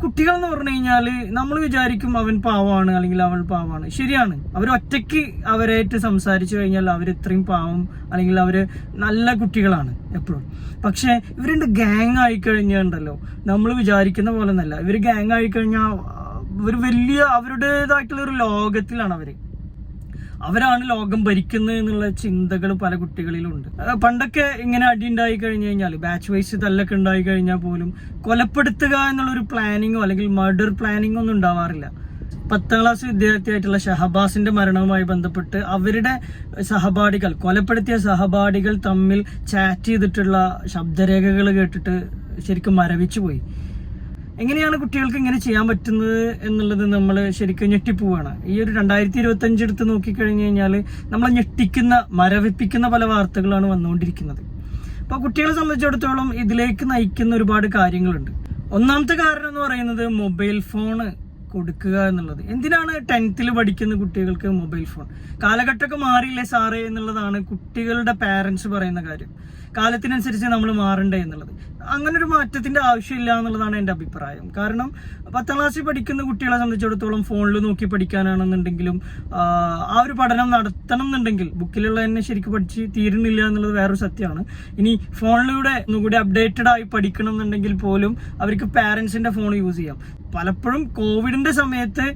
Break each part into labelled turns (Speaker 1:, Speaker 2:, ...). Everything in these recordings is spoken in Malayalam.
Speaker 1: കുട്ടികൾ എന്ന് പറഞ്ഞു കഴിഞ്ഞാല് നമ്മൾ വിചാരിക്കും അവൻ പാവമാണ് അല്ലെങ്കിൽ അവൾ പാവമാണ്. ശരിയാണ്, അവർ ഒറ്റയ്ക്ക് അവരായിട്ട് സംസാരിച്ചു കഴിഞ്ഞാൽ അവർ ഇത്രയും പാവം അല്ലെങ്കിൽ അവര് നല്ല കുട്ടികളാണ് എപ്പോഴും. പക്ഷെ ഇവരുണ്ട് ഗ്യാങ് ആയിക്കഴിഞ്ഞുണ്ടല്ലോ, നമ്മൾ വിചാരിക്കുന്ന പോലെ ഒന്നല്ല. ഇവര് ഗ്യാങ് ആയിക്കഴിഞ്ഞാൽ ഒരു വലിയ അവരുടേതായിട്ടുള്ള ഒരു ലോകത്തിലാണ് അവരാണ് ലോകം ഭരിക്കുന്നത് എന്നുള്ള ചിന്തകൾ പല കുട്ടികളിലും ഉണ്ട്. പണ്ടൊക്കെ ഇങ്ങനെ അടി ഉണ്ടായി കഴിഞ്ഞു കഴിഞ്ഞാൽ, ബാച്ച് വൈസ് തല്ലൊക്കെ ഉണ്ടായി കഴിഞ്ഞാൽ പോലും കൊലപ്പെടുത്തുക എന്നുള്ളൊരു പ്ലാനിങ്ങോ അല്ലെങ്കിൽ മർഡർ പ്ലാനിങ്ങോ ഒന്നും ഉണ്ടാവാറില്ല. 10ാം ക്ലാസ് വിദ്യാർത്ഥിയായിട്ടുള്ള ഷഹബാസിന്റെ മരണവുമായി ബന്ധപ്പെട്ട് അവരുടെ സഹപാഠികൾ, കൊലപ്പെടുത്തിയ സഹപാഠികൾ തമ്മിൽ ചാറ്റ് ചെയ്തിട്ടുള്ള ശബ്ദരേഖകൾ കേട്ടിട്ട് ശരിക്കും മരവിച്ചു പോയി. എങ്ങനെയാണ് കുട്ടികൾക്ക് ഇങ്ങനെ ചെയ്യാൻ പറ്റുന്നത് എന്നുള്ളത് നമ്മൾ ശരിക്കും ഞെട്ടിപ്പോവാണ്. ഈ ഒരു 2025 എടുത്ത് നോക്കിക്കഴിഞ്ഞു കഴിഞ്ഞാൽ നമ്മളെ ഞെട്ടിക്കുന്ന, മരവിപ്പിക്കുന്ന പല വാർത്തകളാണ് വന്നുകൊണ്ടിരിക്കുന്നത്. അപ്പോൾ കുട്ടികളെ സംബന്ധിച്ചിടത്തോളം ഇതിലേക്ക് നയിക്കുന്ന ഒരുപാട് കാര്യങ്ങളുണ്ട്. ഒന്നാമത്തെ കാരണം എന്ന് പറയുന്നത് മൊബൈൽ ഫോണ് കൊടുക്കുക എന്നുള്ളത്. എന്തിനാണ് 10th പഠിക്കുന്ന കുട്ടികൾക്ക് മൊബൈൽ ഫോൺ? കാലഘട്ടമൊക്കെ മാറിയില്ലേ സാറേ എന്നുള്ളതാണ് കുട്ടികളുടെ പാരന്റ്സ് പറയുന്ന കാര്യം. കാലത്തിനനുസരിച്ച് നമ്മൾ മാറണ്ടേ എന്നുള്ളത്. അങ്ങനെ ഒരു മാറ്റത്തിന്റെ ആവശ്യമില്ല എന്നുള്ളതാണ് എൻ്റെ അഭിപ്രായം. കാരണം 10ാം ക്ലാസ്സിൽ പഠിക്കുന്ന കുട്ടികളെ സംബന്ധിച്ചിടത്തോളം ഫോണിൽ നോക്കി പഠിക്കാനാണെന്നുണ്ടെങ്കിലും ആ ഒരു പഠനം നടത്തണം എന്നുണ്ടെങ്കിൽ ബുക്കിലുള്ള തന്നെ ശരിക്കും പഠിച്ച് തീരുന്നില്ല എന്നുള്ളത് വേറൊരു സത്യമാണ്. ഇനി ഫോണിലൂടെ ഒന്നുകൂടി അപ്ഡേറ്റഡ് ആയി പഠിക്കണം എന്നുണ്ടെങ്കിൽ പോലും അവർക്ക് പാരന്റ്സിന്റെ ഫോൺ യൂസ് ചെയ്യാം. പലപ്പോഴും കോവിഡിന്റെ സമയത്ത്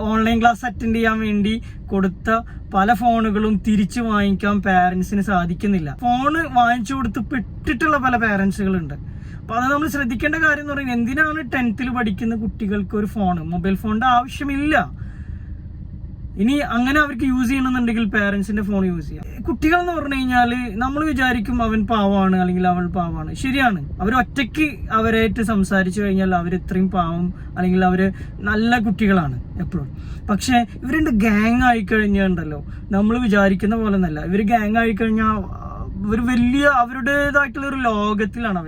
Speaker 1: ഓൺലൈൻ ക്ലാസ് അറ്റൻഡ് ചെയ്യാൻ വേണ്ടി കൊടുത്ത പല ഫോണുകളും തിരിച്ചു വാങ്ങിക്കാൻ പാരന്റ്സിന് സാധിക്കുന്നില്ല. ഫോണ് വാങ്ങിച്ചു കൊടുത്ത് പെട്ടിട്ടുള്ള പല പാരന്റ്സുകളുണ്ട്. അപ്പൊ അത് നമ്മൾ ശ്രദ്ധിക്കേണ്ട കാര്യം എന്ന് പറയുന്നത്, എന്തിനാണ് 10th പഠിക്കുന്ന കുട്ടികൾക്ക് ഒരു ഫോണ്? മൊബൈൽ ഫോണിന്റെ ആവശ്യമില്ല. ഇനി അങ്ങനെ അവർക്ക് യൂസ് ചെയ്യണമെന്നുണ്ടെങ്കിൽ പാരന്റ്സിന്റെ ഫോൺ യൂസ് ചെയ്യാം. കുട്ടികൾ എന്ന് പറഞ്ഞു കഴിഞ്ഞാല് നമ്മൾ വിചാരിക്കും അവൻ പാവമാണ് അല്ലെങ്കിൽ അവൾ പാവമാണ്. ശരിയാണ്, അവർ ഒറ്റയ്ക്ക് അവരായിട്ട് സംസാരിച്ചു കഴിഞ്ഞാൽ അവർ ഇത്രയും പാവം അല്ലെങ്കിൽ അവര് നല്ല കുട്ടികളാണ് എപ്പോഴും. പക്ഷെ ഇവരുണ്ട് ഗ്യാങ് ആയിക്കഴിഞ്ഞുണ്ടല്ലോ, നമ്മൾ വിചാരിക്കുന്ന പോലെ ഒന്നല്ല. ഇവര് ഗ്യാങ് ആയിക്കഴിഞ്ഞാൽ ഒരു വലിയ അവരുടേതായിട്ടുള്ള ഒരു ലോകത്തിലാണ്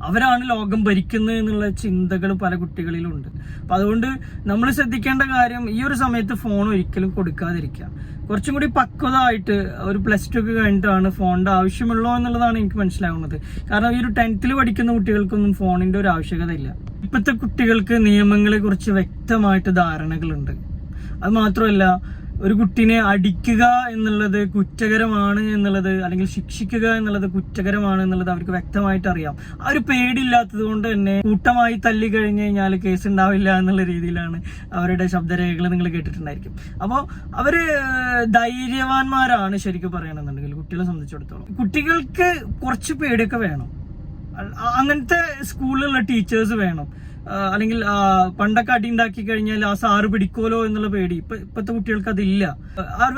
Speaker 1: അവരാണ് ലോകം ഭരിക്കുന്നത് എന്നുള്ള ചിന്തകൾ പല കുട്ടികളിലും ഉണ്ട്. അപ്പൊ അതുകൊണ്ട് നമ്മൾ ശ്രദ്ധിക്കേണ്ട കാര്യം, ഈ ഒരു സമയത്ത് ഫോൺ ഒരിക്കലും കൊടുക്കാതിരിക്കുക. കുറച്ചും കൂടി പക്വതയായിട്ട് ഒരു +2 ഒക്കെ കഴിഞ്ഞിട്ടാണ് ഫോണിന്റെ ആവശ്യമുള്ളൂ എന്നുള്ളതാണ് എനിക്ക് മനസ്സിലാവുന്നത്. കാരണം ഈ ഒരു 10th പഠിക്കുന്ന കുട്ടികൾക്കൊന്നും ഫോണിന്റെ ഒരു ആവശ്യകത ഇല്ല. ഇപ്പോഴത്തെ കുട്ടികൾക്ക് നിയമങ്ങളെ കുറിച്ച് വ്യക്തമായിട്ട് ധാരണകളുണ്ട്. അത് മാത്രമല്ല, ഒരു കുട്ടിനെ അടിക്കുക എന്നുള്ളത് കുറ്റകരമാണ് എന്നുള്ളത്, അല്ലെങ്കിൽ ശിക്ഷിക്കുക എന്നുള്ളത് കുറ്റകരമാണ് എന്നുള്ളത് അവർക്ക് വ്യക്തമായിട്ട് അറിയാം. ആ ഒരു പേടിയില്ലാത്തത് കൊണ്ട് തന്നെ കൂട്ടമായി തല്ലി കഴിഞ്ഞു കഴിഞ്ഞാൽ കേസ് ഉണ്ടാവില്ല എന്നുള്ള രീതിയിലാണ് അവരുടെ ശബ്ദരേഖകൾ നിങ്ങൾ കേട്ടിട്ടുണ്ടായിരിക്കും. അപ്പോൾ അവര് ധൈര്യവാന്മാരാണ് ശരിക്കും പറയണമെന്നുണ്ടെങ്കിൽ കുട്ടികളെ സംബന്ധിച്ചിടത്തോളം. കുട്ടികൾക്ക് കുറച്ച് പേടിയൊക്കെ വേണം. അങ്ങനത്തെ സ്കൂളിലുള്ള ടീച്ചേഴ്സ് വേണം. അല്ലെങ്കിൽ പണ്ടൊക്കെ അടി ഉണ്ടാക്കി കഴിഞ്ഞാൽ ആ സാറ് പിടിക്കുമല്ലോ എന്നുള്ള പേടി ഇപ്പോഴത്തെ കുട്ടികൾക്ക് അതില്ല.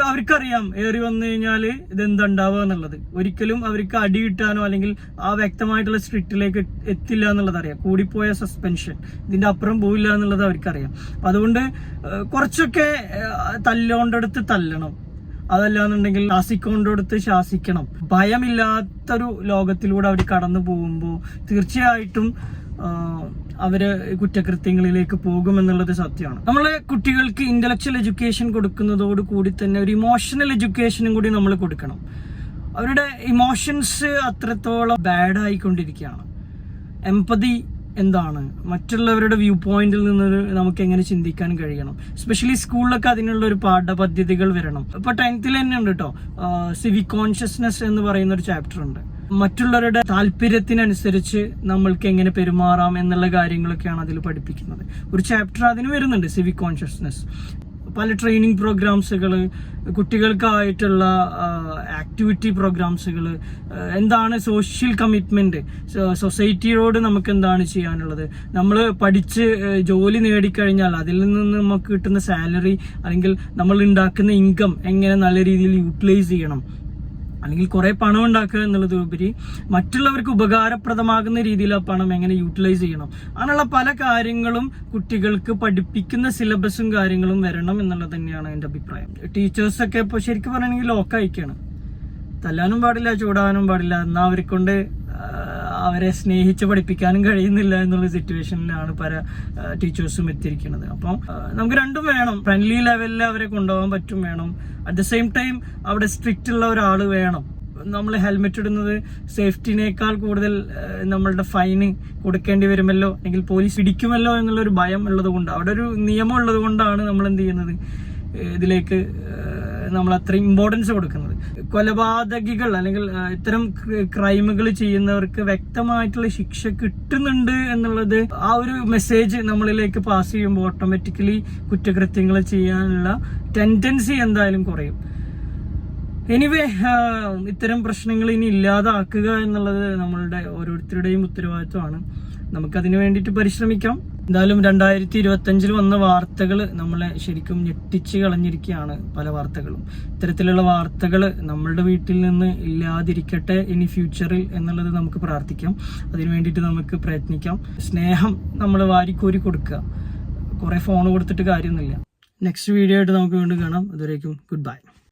Speaker 1: അവർക്കറിയാം ഏറി വന്നു കഴിഞ്ഞാൽ ഇതെന്തുണ്ടാവുക എന്നുള്ളത്. ഒരിക്കലും അവർക്ക് അടി കിട്ടാനോ അല്ലെങ്കിൽ ആ വ്യക്തമായിട്ടുള്ള സ്ട്രിക്റ്റിലേക്ക് എത്തില്ല എന്നുള്ളത് അറിയാം. കൂടിപ്പോയ സസ്പെൻഷൻ, ഇതിന്റെ അപ്പുറം പോയില്ല എന്നുള്ളത് അവർക്കറിയാം. അതുകൊണ്ട് കുറച്ചൊക്കെ തല്ലോണ്ടെടുത്ത് തല്ലണം, അതല്ലാന്നുണ്ടെങ്കിൽ ശാസിക്കൊണ്ടെടുത്ത് ശാസിക്കണം. ഭയമില്ലാത്തൊരു ലോകത്തിലൂടെ അവർ കടന്നു പോകുമ്പോൾ തീർച്ചയായിട്ടും അവര് കുറ്റകൃത്യങ്ങളിലേക്ക് പോകുമെന്നുള്ളത് സത്യമാണ്. നമ്മളെ കുട്ടികൾക്ക് ഇന്റലക്ച്വൽ എഡ്യൂക്കേഷൻ കൊടുക്കുന്നതോട് കൂടി തന്നെ ഒരു ഇമോഷണൽ എഡ്യൂക്കേഷനും കൂടി നമ്മൾ കൊടുക്കണം. അവരുടെ ഇമോഷൻസ് അത്രത്തോളം ബാഡ് ആയിക്കൊണ്ടിരിക്കുകയാണ്. എംപതി എന്താണ്, മറ്റുള്ളവരുടെ വ്യൂ പോയിന്റിൽ നിന്ന് നമുക്ക് എങ്ങനെ ചിന്തിക്കാൻ കഴിയണം. എസ്പെഷ്യലി സ്കൂളിലൊക്കെ അതിനുള്ള ഒരു പാഠപദ്ധതികൾ വരണം. ഇപ്പൊ 10th തന്നെ ഉണ്ട് കേട്ടോ, സിവിക് കോൺഷ്യസ്നെസ് എന്ന് പറയുന്ന ഒരു ചാപ്റ്റർ ഉണ്ട്. മറ്റുള്ളവരുടെ താല്പര്യത്തിനനുസരിച്ച് നമ്മൾക്ക് എങ്ങനെ പെരുമാറാം എന്നുള്ള കാര്യങ്ങളൊക്കെയാണ് അതിൽ പഠിപ്പിക്കുന്നത്. ഒരു ചാപ്റ്റർ അതിന് വരുന്നുണ്ട്, സിവിക് കോൺഷ്യസ്നെസ്. പല ട്രെയിനിങ് പ്രോഗ്രാംസുകൾ, കുട്ടികൾക്കായിട്ടുള്ള ആക്ടിവിറ്റി പ്രോഗ്രാംസുകൾ, എന്താണ് സോഷ്യൽ കമ്മിറ്റ്മെന്റ്, സൊസൈറ്റിയോട് നമുക്ക് എന്താണ് ചെയ്യാനുള്ളത്, നമ്മൾ പഠിച്ച് ജോലി നേടിക്കഴിഞ്ഞാൽ അതിൽ നിന്ന് നമുക്ക് കിട്ടുന്ന സാലറി അല്ലെങ്കിൽ നമ്മൾ ഉണ്ടാക്കുന്ന ഇൻകം എങ്ങനെ നല്ല രീതിയിൽ യൂട്ടിലൈസ് ചെയ്യണം, അല്ലെങ്കിൽ കുറെ പണം ഉണ്ടാക്കുക എന്നുള്ളതുപരി മറ്റുള്ളവർക്ക് ഉപകാരപ്രദമാകുന്ന രീതിയിൽ ആ പണം എങ്ങനെ യൂട്ടിലൈസ് ചെയ്യണം, അങ്ങനെയുള്ള പല കാര്യങ്ങളും കുട്ടികൾക്ക് പഠിപ്പിക്കുന്ന സിലബസും കാര്യങ്ങളും വരണം എന്നുള്ളത് തന്നെയാണ് എൻ്റെ അഭിപ്രായം. ടീച്ചേഴ്സൊക്കെ ഇപ്പോൾ ശരിക്കും പറയണമെങ്കിൽ ലോക്കായിക്കാണ്. തല്ലാനും പാടില്ല, ചൂടാവാനും പാടില്ല, എന്നാൽ അവരെ കൊണ്ട് അവരെ സ്നേഹിച്ച് പഠിപ്പിക്കാനും കഴിയുന്നില്ല എന്നുള്ള സിറ്റുവേഷനിലാണ് പല ടീച്ചേഴ്സും എത്തിയിരിക്കുന്നത്. അപ്പം നമുക്ക് രണ്ടും വേണം. ഫ്രണ്ട്ലി ലെവലിൽ അവരെ കൊണ്ടുപോകാൻ പറ്റും വേണം, അറ്റ് ദ സെയിം ടൈം അവിടെ സ്ട്രിക്റ്റ് ഉള്ള ഒരാൾ വേണം. നമ്മൾ ഹെൽമെറ്റ് ഇടുന്നത് സേഫ്റ്റിനേക്കാൾ കൂടുതൽ നമ്മളുടെ ഫൈന് കൊടുക്കേണ്ടി വരുമല്ലോ, അല്ലെങ്കിൽ പോലീസ് പിടിക്കുമല്ലോ എന്നുള്ളൊരു ഭയം ഉള്ളത് കൊണ്ട്, അവിടെ ഒരു നിയമം ഉള്ളത് കൊണ്ടാണ് നമ്മൾ എന്ത് ചെയ്യുന്നത്, ഇതിലേക്ക് നമ്മൾ അത്രയും ഇമ്പോർട്ടൻസ് കൊടുക്കുന്നത്. കൊലപാതകികൾ അല്ലെങ്കിൽ ഇത്തരം ക്രൈമുകൾ ചെയ്യുന്നവർക്ക് വ്യക്തമായിട്ടുള്ള ശിക്ഷ കിട്ടുന്നുണ്ട് എന്നുള്ളത് ആ ഒരു മെസ്സേജ് നമ്മളിലേക്ക് പാസ് ചെയ്യുമ്പോൾ ഓട്ടോമാറ്റിക്കലി കുറ്റകൃത്യങ്ങൾ ചെയ്യാനുള്ള ടെൻഡൻസി എന്തായാലും കുറയും. എനിവേ, ഇത്തരം പ്രശ്നങ്ങൾ ഇനി ഇല്ലാതാക്കുക എന്നുള്ളത് നമ്മളുടെ ഓരോരുത്തരുടെയും ഉത്തരവാദിത്വമാണ്. നമുക്കതിനു വേണ്ടിയിട്ട് പരിശ്രമിക്കാം. എന്തായാലും 2025 വന്ന വാർത്തകൾ നമ്മളെ ശരിക്കും ഞെട്ടിച്ച് കളഞ്ഞിരിക്കുകയാണ്. പല വാർത്തകളും, ഇത്തരത്തിലുള്ള വാർത്തകൾ നമ്മളുടെ വീട്ടിൽ നിന്ന് ഇല്ലാതിരിക്കട്ടെ ഇനി ഫ്യൂച്ചറിൽ എന്നുള്ളത് നമുക്ക് പ്രാർത്ഥിക്കാം. അതിനു വേണ്ടിയിട്ട് നമുക്ക് പ്രയത്നിക്കാം. സ്നേഹം നമ്മൾ വാരിക്കോരി കൊടുക്കുക, കുറെ ഫോൺ കൊടുത്തിട്ട് കാര്യമൊന്നുമില്ല. നെക്സ്റ്റ് വീഡിയോ ആയിട്ട് നമുക്ക് വീണ്ടും കാണാം. അതുവരേക്കും ഗുഡ് ബൈ.